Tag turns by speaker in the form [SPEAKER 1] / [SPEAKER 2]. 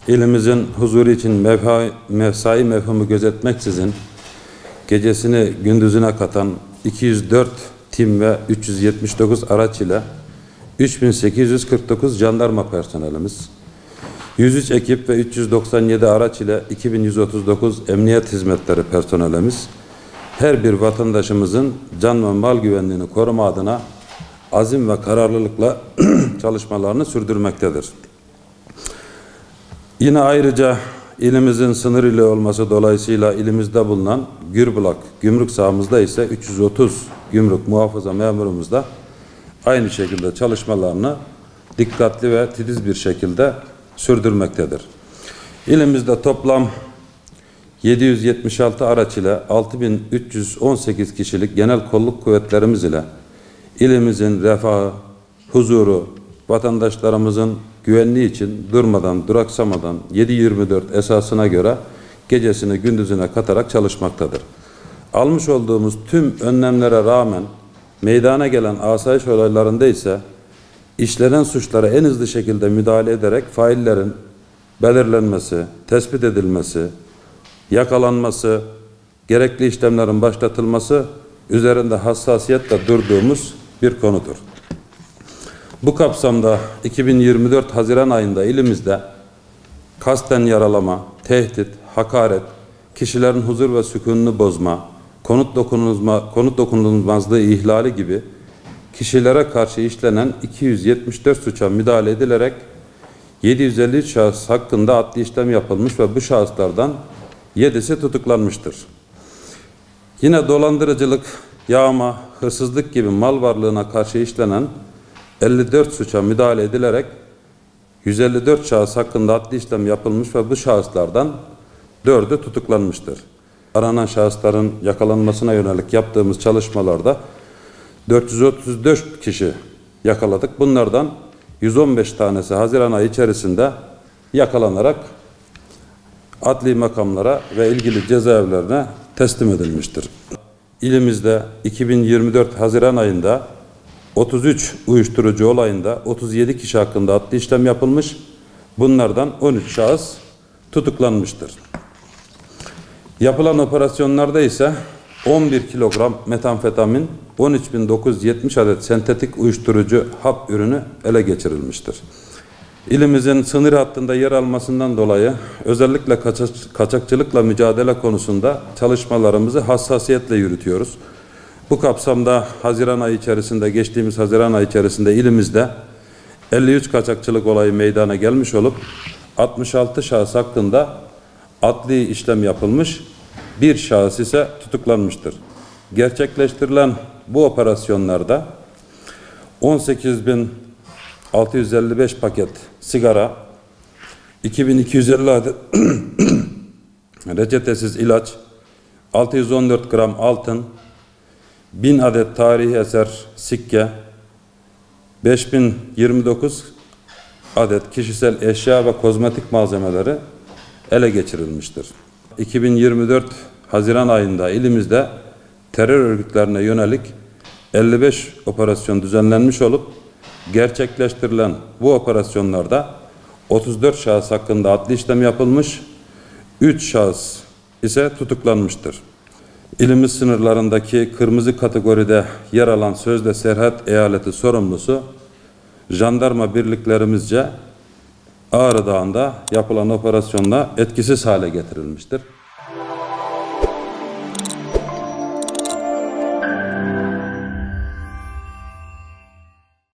[SPEAKER 1] İlimizin huzuru için mesai mefhumu gözetmeksizin gecesini gündüzüne katan 204 tim ve 379 araç ile 3849 jandarma personelimiz, 103 ekip ve 397 araç ile 2139 emniyet hizmetleri personelimiz, her bir vatandaşımızın can ve mal güvenliğini koruma adına azim ve kararlılıkla çalışmalarını sürdürmektedir. Yine ayrıca ilimizin sınır ili olması dolayısıyla ilimizde bulunan Gürbulak gümrük sahamızda ise 330 gümrük muhafaza memurumuz da aynı şekilde çalışmalarını dikkatli ve titiz bir şekilde sürdürmektedir. İlimizde toplam 776 araç ile 6318 kişilik genel kolluk kuvvetlerimiz ile ilimizin refahı, huzuru, vatandaşlarımızın güvenliği için durmadan, duraksamadan 7/24 esasına göre gecesini gündüzüne katarak çalışmaktadır. Almış olduğumuz tüm önlemlere rağmen meydana gelen asayiş olaylarında ise işlenen suçlara en hızlı şekilde müdahale ederek faillerin belirlenmesi, tespit edilmesi, yakalanması, gerekli işlemlerin başlatılması üzerinde hassasiyetle durduğumuz bir konudur. Bu kapsamda 2024 Haziran ayında ilimizde kasten yaralama, tehdit, hakaret, kişilerin huzur ve sükununu bozma, konut dokunulmazlığı ihlali gibi kişilere karşı işlenen 274 suça müdahale edilerek 753 şahıs hakkında adli işlem yapılmış ve bu şahıslardan 7'si tutuklanmıştır. Yine dolandırıcılık, yağma, hırsızlık gibi mal varlığına karşı işlenen 54 suça müdahale edilerek 154 şahıs hakkında adli işlem yapılmış ve bu şahıslardan 4'ü tutuklanmıştır. Aranan şahısların yakalanmasına yönelik yaptığımız çalışmalarda 434 kişi yakaladık. Bunlardan 115 tanesi Haziran ayı içerisinde yakalanarak adli makamlara ve ilgili cezaevlerine teslim edilmiştir. İlimizde 2024 Haziran ayında 33 uyuşturucu olayında 37 kişi hakkında adli işlem yapılmış. Bunlardan 13 şahıs tutuklanmıştır. Yapılan operasyonlarda ise 11 kilogram metamfetamin, 13.970 adet sentetik uyuşturucu hap ürünü ele geçirilmiştir. İlimizin sınır hattında yer almasından dolayı özellikle kaçakçılıkla mücadele konusunda çalışmalarımızı hassasiyetle yürütüyoruz. Bu kapsamda geçtiğimiz Haziran ayı içerisinde ilimizde 53 kaçakçılık olayı meydana gelmiş olup 66 şahıs hakkında adli işlem yapılmış, bir şahıs ise tutuklanmıştır. Gerçekleştirilen bu operasyonlarda 18.655 paket sigara, 2250 adet reçetesiz ilaç, 614 gram altın, 1000 adet tarihi eser sikke, 5029 adet kişisel eşya ve kozmetik malzemeleri ele geçirilmiştir. 2024 Haziran ayında ilimizde terör örgütlerine yönelik 55 operasyon düzenlenmiş olup gerçekleştirilen bu operasyonlarda 34 şahıs hakkında adli işlem yapılmış, 3 şahıs ise tutuklanmıştır. İlimiz sınırlarındaki kırmızı kategoride yer alan Sözde Serhat Eyaleti sorumlusu jandarma birliklerimizce Ağrı Dağı'nda yapılan operasyonla etkisiz hale getirilmiştir.